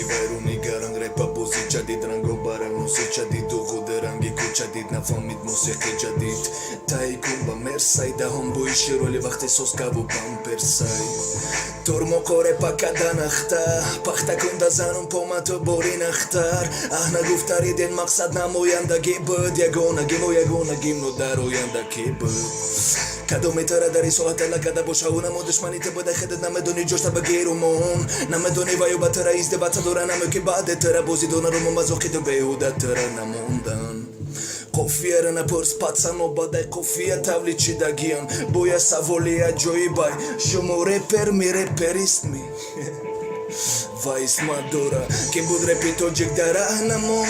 ვაირუნი გარანგრეფა ბუზი ჯადით რანგო ბარანუსი ჯადით უღუდე რანგი კუჩადით ნაფამით მუსიკი ჯადით დაიკუმბა მერსაი და ჰომბოი შიროლი ვახტე სოს გავუ პამპერსაი Turmo kore pa kadanachta Pachta kunda zanum pomato borinachtar Ahna guftari den maqsad namoyanda gibud Yagona gimno daroyanda kibud Kadometara dari sohatela kada boshauna modeshmani te boda khadet namedoni joshta bagirumon Namedoni vayu batara izde batadora namuke bade tera bozidona rumo mazokhide behuda tera namondan Qofia na pors patsanova და qofia tavlichi dagian boya savolia joibai shumore per mi reperistmi Vais madora ki bud repito jigdara namo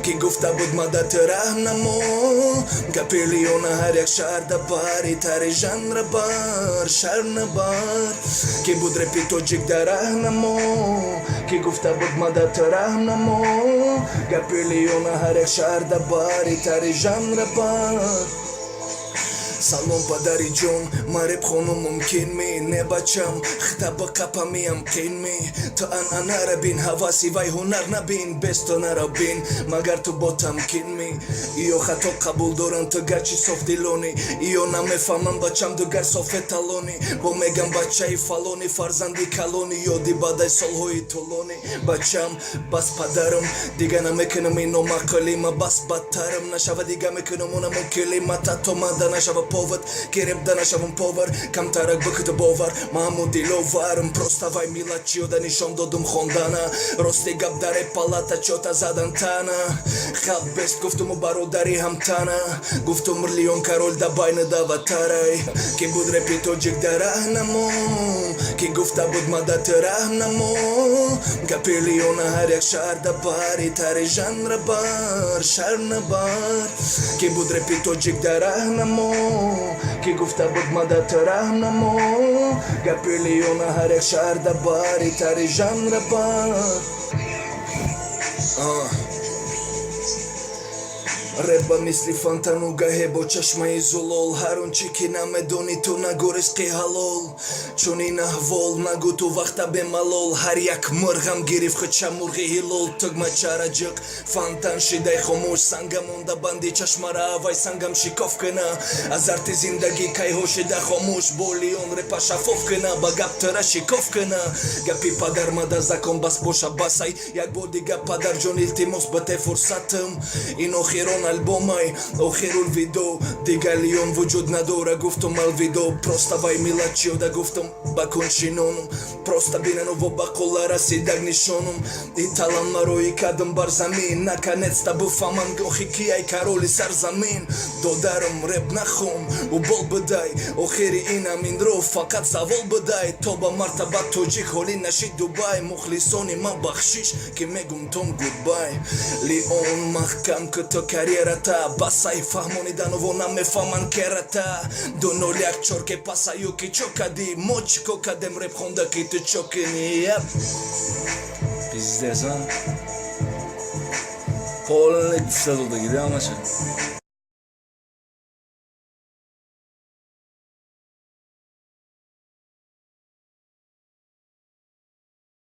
ki gufta bud madatara namo kapeliona haryak sharda bari tare janra bar sharna bar ki bud repito jigdara namo ki gufta bud madatara namo kapeliona haryak sharda bari tare janra bar Salon padari jom mareb khonum mumkin mi nebacham khtab qapami amkin mi ta an arabin havasi vai hunar nabin besto narabin magar tu botam kin mi io khato qabul doran to gachi sof diloni io name famam bacham do gar sof etaloni bo megam bachai faloni farzandi kaloni io di badai solhoi toloni bacham bas padaram digana mekena mi no makalima bas bataram nashava diga mekena mona mukilima tatoma dana shava повод Кереб да нашавам повар Кам тарак бакыты бовар Мамуди ловарым Просто вай милачио да нишом додум хондана Рости габдаре палата чота задантана Хаб бест гуфтуму бародари хамтана Гуфтум рлион кароль да байна да ватарай Ки буд репито джик да рахнамо Ки гуфта буд мадат рахнамо Капелиона харяк шар да бари Тари жанра бар Шарна бар Ки буд репито джик да рахнамо Ki gufta bud madat rahnamo Gapiliona harek shar da bari tari janra bar Reba misli fantanu gahebo chashma izolol Harun chiki namedoni tu nagores ki halol Chuni nahvol nagu tu vaxta bemalol Har yak murgham girif khcha murghi hilol Tugma charajik fantan shiday khomush Sangam unda bandi chashmara avay sangam shikof kena Azarti zindagi kai hoshida khomush Bolion repa shafof kena Bagab tera shikof kena Gapi padar mada zakon bas bosha basay Yak bodiga padar jonil timos bate fursatım Ino khiron Albomai, охерул видео Дигальон вуджуд надора гуфтум ал видео Просто вай милачио да гуфтум бакуншинонум Просто бинаново баколара си дагнишонум Италан марои кадым бар замин Наконец-то буфаман гохики ай кароли сар замин Додарым рэп нахом убол быдай Охери ина минро факат савол быдай Тоба мартаба тоджик холи наши Дубай Мухлисони ма бахшиш ки мегум том гудбай Лион махкам кото карьера Basai fahmoni da novo name faman kerata Donoljak čorke pasaju ki čokadi Močko kadem rap honda ki te čokini Pizdez ha. Poğlanlık kısa da gidiyor ama şey.